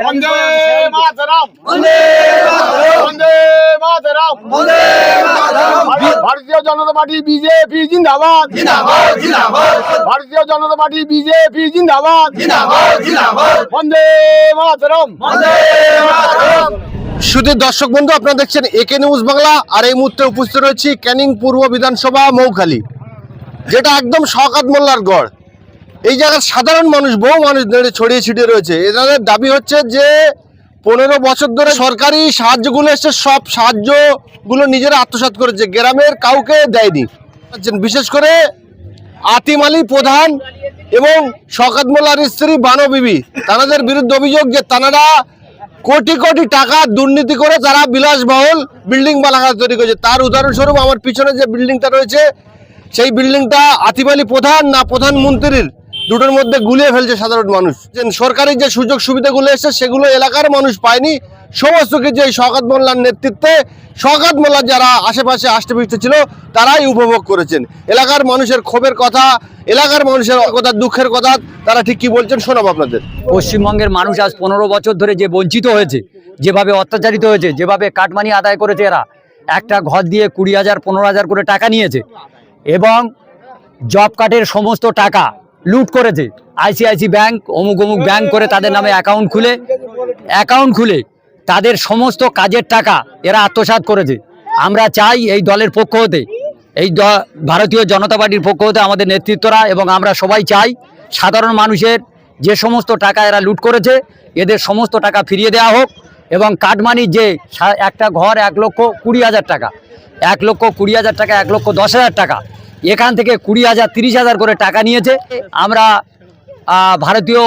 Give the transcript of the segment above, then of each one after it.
বন্দে মাতরম, বন্দে মাতরম, বন্দে মাতরম, বন্দে মাতরম। ভারতীয় জনতা party BJP জিন্দাবাদ, জিন্দাবাদ, জিন্দাবাদ। ভারতীয় জনতা পার্টি বিজেপি জিন্দাবাদ, জিন্দাবাদ, জিন্দাবাদ। বন্দে মাতরম, বন্দে মাতরম। শুধু দর্শক বন্ধু, আপনারা দেখছেন একে নিউজ বাংলা। আর এই মুহূর্তে উপস্থিত রয়েছি ক্যানিং পূর্ব বিধানসভা মৌখালী, যেটা একদম শওকত মোল্লার গড়। এই জায়গার সাধারণ মানুষ, বহু মানুষ ছড়িয়ে ছিটিয়ে রয়েছে। এদের দাবি হচ্ছে যে 15 বছর ধরে সরকারি সাহায্যগুলো এসছে, সব সাহায্যগুলো নিজেরা আত্মসাৎ করেছে, গ্রামের কাউকে দেয়নি। বিশেষ করে আতিম আলী প্রধান এবং শওকত মোল্লার স্ত্রী বানো বিবি, তাদের বিরুদ্ধে অভিযোগ যে তারা কোটি কোটি টাকা দুর্নীতি করে তারা বিলাসবহুল বিল্ডিং বানাঘাট তৈরি করেছে। তার উদাহরণস্বরূপ আমার পিছনে যে বিল্ডিংটা রয়েছে, সেই বিল্ডিংটা আতিম আলী প্রধান না প্রধানমন্ত্রীর, দুটোর মধ্যে গুলিয়ে ফেলছে সাধারণ মানুষ। সরকারি যে সুযোগ সুবিধাগুলো এসছে সেগুলো এলাকার মানুষ পায়নি। সমস্ত কিছু এই শওকত মোল্লার নেতৃত্বে, শওকত মোল্লার যারা আশেপাশে আষ্টেপৃষ্ঠে ছিল তারাই উপভোগ করেছেন। এলাকার মানুষের ক্ষোভের কথা, এলাকার মানুষের কথা, দুঃখের কথা তারা ঠিক কি বলছেন শোনাবো আপনাদের। পশ্চিমবঙ্গের মানুষ আজ 15 বছর ধরে যে বঞ্চিত হয়েছে, যেভাবে অত্যাচারিত হয়েছে, যেভাবে কাটমানি আদায় করেছে, এরা একটা ঘর দিয়ে 20,000 15,000 করে টাকা নিয়েছে এবং জব কার্ডের সমস্ত টাকা লুট করেছে। আইসিআইসি ব্যাংক, অমুক অমুক ব্যাংক করে তাদের নামে অ্যাকাউন্ট খুলে তাদের সমস্ত কাজের টাকা এরা আত্মসাৎ করেছে। আমরা চাই এই দলের পক্ষ হতে, এই ভারতীয় জনতা পার্টির পক্ষ হতে আমাদের নেতৃত্বরা এবং আমরা সবাই চাই সাধারণ মানুষের যে সমস্ত টাকা এরা লুট করেছে এদের সমস্ত টাকা ফিরিয়ে দেওয়া হোক। এবং কাটমানির যে একটা ঘর 1,20,000 টাকা, 1,20,000 টাকা, 1,10,000 টাকা, এখান থেকে 20,000 30,000 করে টাকা নিয়েছে। আমরা ভারতীয়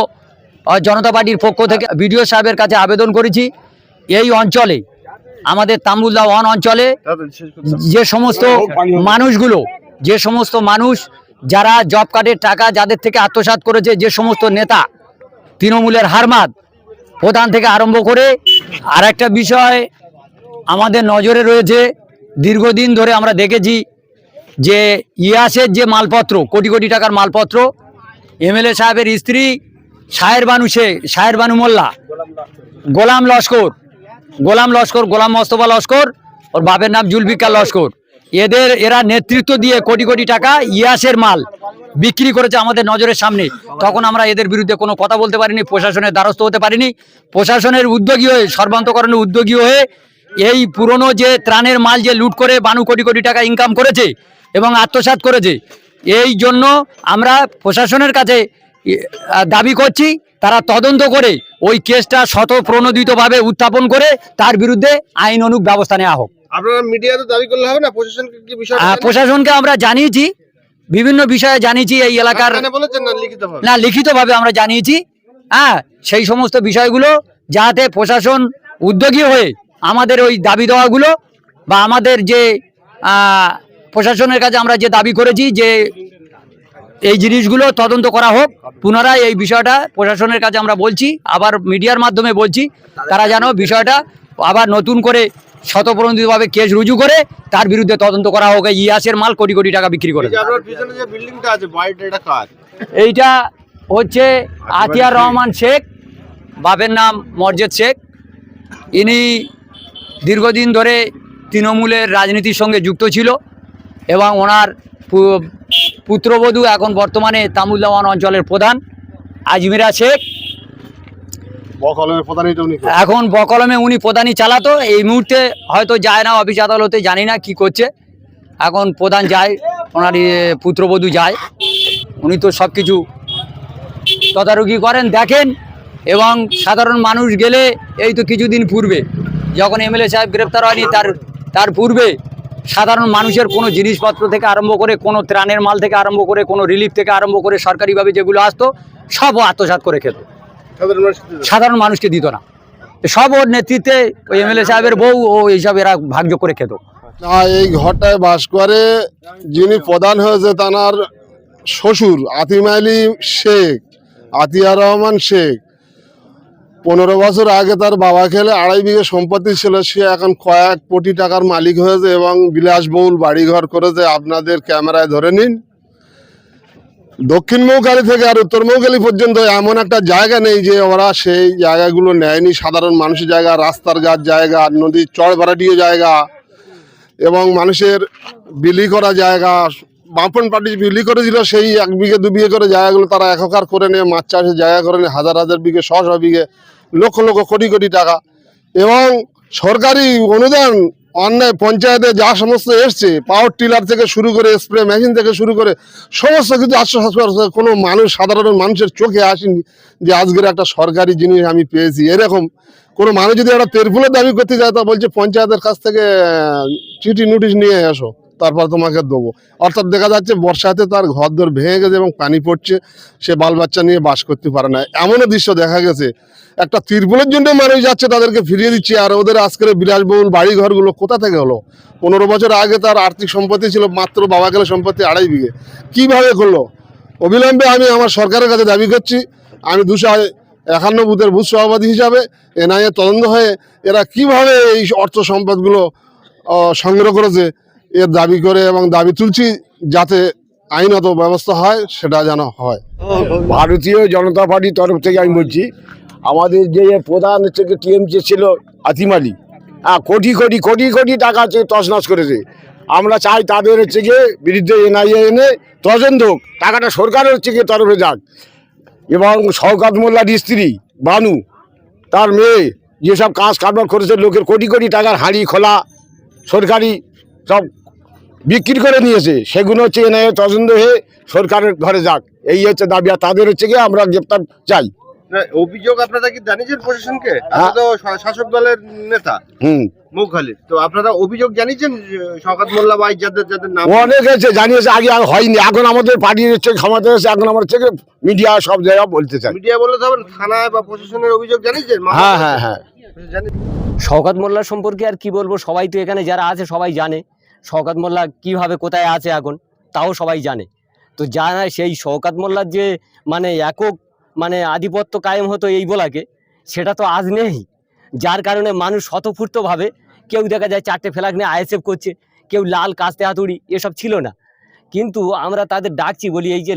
জনতা পার্টির পক্ষ থেকে বিডিও সাহেবের কাছে আবেদন করেছি, এই অঞ্চলে আমাদের তাম্বুলদা 1 অঞ্চলে যে সমস্ত মানুষ যারা জব কার্ডের টাকা যাদের থেকে আত্মসাৎ করেছে, যে সমস্ত নেতা তৃণমূলের হারমাদ প্রধান থেকে আরম্ভ করে, আর একটা বিষয় আমাদের নজরে রয়েছে, দীর্ঘদিন ধরে আমরা দেখেছি যে ইয়াসের যে মালপত্র, কোটি কোটি টাকার মালপত্র, এমএলএ সাহেবের স্ত্রী শাহের বানু মোল্লা, গোলাম লস্কর, গোলাম মোস্তফা লস্কর, ওর বাপের নাম জুলফিকার লস্কর, এরা নেতৃত্ব দিয়ে কোটি কোটি টাকা ইয়াসের মাল বিক্রি করেছে আমাদের নজরের সামনে। তখন আমরা এদের বিরুদ্ধে কোনো কথা বলতে পারিনি, প্রশাসনের দ্বারস্থ হতে পারিনি। প্রশাসনের উদ্যোগী হয়ে, সর্বান্তকরণের উদ্যোগী হয়ে এই পুরনো যে ত্রাণের মাল যে লুট করে বানু কোটি কোটি টাকা ইনকাম করেছে এবং আত্মসাৎ করেছে, এই জন্য আমরা প্রশাসনের কাছে দাবি করছি তারা তদন্ত করে ওই কেসটা স্বতঃপ্রণোদিতভাবে উত্থাপন করে তার বিরুদ্ধে আইন অনুগ ব্যবস্থা নেওয়া হোক। আপনারা মিডিয়াতে দাবি করলে হবে না? প্রশাসনকে কি বিষয়? প্রশাসনকে আমরা জানিয়েছি, বিভিন্ন বিষয়ে জানিয়েছি। এই এলাকার না, লিখিতভাবে আমরা জানিয়েছি। সেই সমস্ত বিষয়গুলো যাতে প্রশাসন উদ্যোগী হয়ে আমাদের ওই দাবি দেওয়াগুলো বা আমাদের যে প্রশাসনের কাছে আমরা যে দাবি করেছি যে এই জিনিসগুলো তদন্ত করা হোক। পুনরায় এই বিষয়টা প্রশাসনের কাছে আমরা বলছি, আবার মিডিয়ার মাধ্যমে বলছি, তারা যেন বিষয়টা আবার নতুন করে স্বতঃপ্রণোদিতভাবে কেস রুজু করে তার বিরুদ্ধে তদন্ত করা হোক। ইয়াসের মাল কোটি কোটি টাকা বিক্রি করে। এইটা হচ্ছে আতিয়ার রহমান শেখ, বাপের নাম মর্জেদ শেখ। ইনি দীর্ঘদিন ধরে তৃণমূলের রাজনীতির সঙ্গে যুক্ত ছিল এবং ওনার পুত্রবধূ এখন বর্তমানে তাম্বুলদা 1 অঞ্চলের প্রধান আজমিরা শেখ। এখন বকলমে উনি প্রধানই চালাতো। এই মুহূর্তে হয়তো যায় না অফিস আদালতে, জানি না কি করছে। এখন প্রধান যায়, ওনার পুত্রবধূ যায়, উনি তো সব কিছু তদারকি করেন, দেখেন। এবং সাধারণ মানুষ গেলে এই তো কিছুদিন পূর্বে যখন এমএলএ সাহেব গ্রেপ্তার হয়নি, তার পূর্বে সাধারণ মানুষের কোনো জিনিসপত্র থেকে আরম্ভ করে, কোনো ত্রাণের মাল থেকে আরম্ভ করে, কোনো রিলিফ থেকে আরম্ভ করে সরকারিভাবে যেগুলো আসতো সব আত্মসাৎ করে খেত, সাধারণ মানুষকে দিত না। সব ওর নেতৃত্বে ওই এমএলএ সাহেবের বউ ও এইসব এরা ভাগ্য করে খেত। এই ঘরটায় বাস করে যিনি প্রধান হয়েছে তার শ্বশুর আতিম আলী শেখ, আতিয়ার রহমান শেখ। 15 বছর আগে তার বাবা খেলে 2.5 বিঘে সম্পত্তি ছিল, সে এখন কয়েক কোটি টাকার মালিক হয়েছে এবং বিলাসবহুল বাড়িঘর করেছে। আপনাদের ক্যামেরায় ধরে নিন। দক্ষিণ মৌখালি থেকে আর উত্তর মৌখালি পর্যন্ত এমন একটা জায়গা নেই যে ওরা সেই জায়গাগুলো নেয়নি। সাধারণ মানুষের জায়গা, রাস্তার ঘাট জায়গা, নদীর চড় ভাড়াটিয়ে জায়গা এবং মানুষের বিলি করা জায়গা, বামপন পার্টি বিলি করেছিল সেই 1 বিঘে 2 বিঘে করে জায়গাগুলো তারা একাকার করে নিয়ে মাছ চাষের জায়গা করে নিয়ে হাজার হাজার বিঘে, শহ শহ বিঘে, লক্ষ লক্ষ কোটি কোটি টাকা এবং সরকারি অনুদান অন্যায় পঞ্চায়েতে যা সমস্ত এসছে, পাওয়ার টিলার থেকে শুরু করে স্প্রে মেশিন থেকে শুরু করে সমস্ত কিছু আশ্বাস করছে। কোনো মানুষ, সাধারণ মানুষের চোখে আসেনি যে আজকের একটা সরকারি জিনিস আমি পেয়েছি। এরকম কোনো মানুষ যদি একটা তেরফুলের দাবি করতে যায় তা বলছে পঞ্চায়েতের কাছ থেকে চিঠি নোটিশ নিয়ে এসো, তারপর তোমাকে দেবো। অর্থাৎ দেখা যাচ্ছে বর্ষাতে তার ঘরদোর ভেঙে গেছে এবং পানি পড়ছে, সে বাল বাচ্চা নিয়ে বাস করতে পারে না। এমনও দৃশ্য দেখা গেছে, একটা তিরপুলের জন্য মানুষ যাচ্ছে, তাদেরকে ফিরিয়ে দিচ্ছে। আর ওদের আজকের বিলাসবহুল বাড়ি ঘরগুলো কোথা থেকে হলো? 15 বছর আগে তার আর্থিক সম্পত্তি ছিল মাত্র বাবা গেলে সম্পত্তি 2.5 বিঘে, কিভাবে করলো? অবিলম্বে আমি আমার সরকারের কাছে দাবি করছি, আমি 251 বুথের বুথ সভাপতি হিসাবে এনআইএ তদন্ত হয়ে এরা কিভাবে এই অর্থ সম্পদগুলো সংগ্রহ করেছে এর দাবি করে এবং দাবি তুলছি যাতে আইনত ব্যবস্থা হয়, সেটা যেন হয়। ভারতীয় জনতা পার্টির তরফ থেকে আমি বলছি, আমাদের যে প্রধান হচ্ছে টিএমসি ছিল আতিম আলী, কোটি কোটি কোটি কোটি টাকা হচ্ছে তছনছ করেছে। আমরা চাই তাদের হচ্ছে গিয়ে বিরুদ্ধে এনআইএ এনে তদন্ত হোক, টাকাটা সরকারের হচ্ছে গিয়ে তরফে যাক। এবং শওকত মোল্লার স্ত্রী বানু, তার মেয়ে যেসব কাজ কারবার করেছে, লোকের কোটি কোটি টাকার হাঁড়ি খোলা সরকারি সব বিক্রি করে নিয়েছে, সেগুলো হচ্ছে এনআইএ তদন্ত হয়ে সরকারের ঘরে যাক, এই হচ্ছে দাবি। আর তাদের হচ্ছে গিয়ে আমরা গ্রেপ্তার চাই। অভিযোগ আপনারা কি জানিয়েছেন প্রশাসনকে? আপনারা তো শাসক দলের নেতা মৌখালীর, তো আপনারা অভিযোগ জানিয়েছেন শওকত মোল্লা বা যাদের নাম? অনেক হয়েছে, জানিয়েছে, আগে আর হয়নি। এখন আমাদের পার্টির হচ্ছে ক্ষমতা হয়েছে, এখন আমার থেকে মিডিয়া সব জায়গায় বলতে চাই। মিডিয়া বলে তো হবে না, থানায় বা প্রশাসনের অভিযোগ জানিয়েছেন? হ্যাঁ হ্যাঁ হ্যাঁ। শওকত মোল্লা সম্পর্কে আর কি বলবো, সবাই তো এখানে যারা আছে সবাই জানে শওকত মোল্লা কিভাবে কোথায় আছে এখন, তাও সবাই জানে। তো জানা সেই শওকত মোল্লার যে মানে একক মানে আধিপত্য কায়েম হতো এই বলাকে, সেটা তো আজ নেই। যার কারণে মানুষ স্বতঃস্ফূর্তভাবে, কেউ দেখা যায় 4টে ফ্ল্যাগ নিয়ে আইএসএফ করছে, কেউ লাল কাস্তে হাতুড়ি, এসব ছিল না। কিন্তু আমরা তাদের ডাকছি, বলি এই যে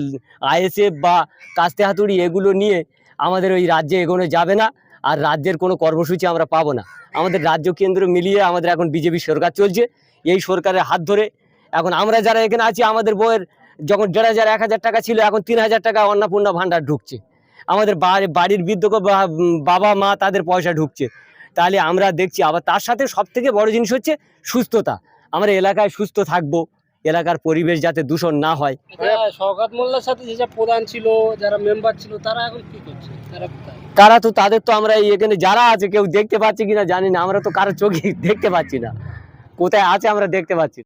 আইএসএফ বা কাস্তে হাতুড়ি এগুলো নিয়ে আমাদের ওই রাজ্যে এগোনো যাবে না, আর রাজ্যের কোনো কর্মসূচি আমরা পাবো না। আমাদের রাজ্য কেন্দ্র মিলিয়ে আমাদের এখন বিজেপি সরকার চলছে, এই সরকারের হাত ধরে এখন আমরা যারা এখানে আছি, আমাদের বইয়ের যখন 1,500 1,000 টাকা ছিল, এখন 3,000 টাকা অন্নপূর্ণা ভাণ্ডার ঢুকছে। আমাদের বাড়ির বৃদ্ধ বাবা মা তাদের পয়সা ঢুকছে। তাহলে আমরা দেখছি, আবার তার সাথে সবথেকে বড় জিনিস হচ্ছে সুস্থতা। আমরা এলাকায় সুস্থ থাকবো, এলাকার পরিবেশ যাতে দূষণ না হয়। শওকত মোল্লার সাথে যেসব প্রধান ছিল, যারা মেম্বার ছিল, তারা এখন কি করছে? তারা কোথায়? তারা তো, তাদের তো আমরা এখানে যারা আছে কেউ দেখতে পাচ্ছি কিনা জানি না, আমরা তো কারো চোখে দেখতে পাচ্ছি না, কোথায় আছে আমরা দেখতে পাচ্ছি না।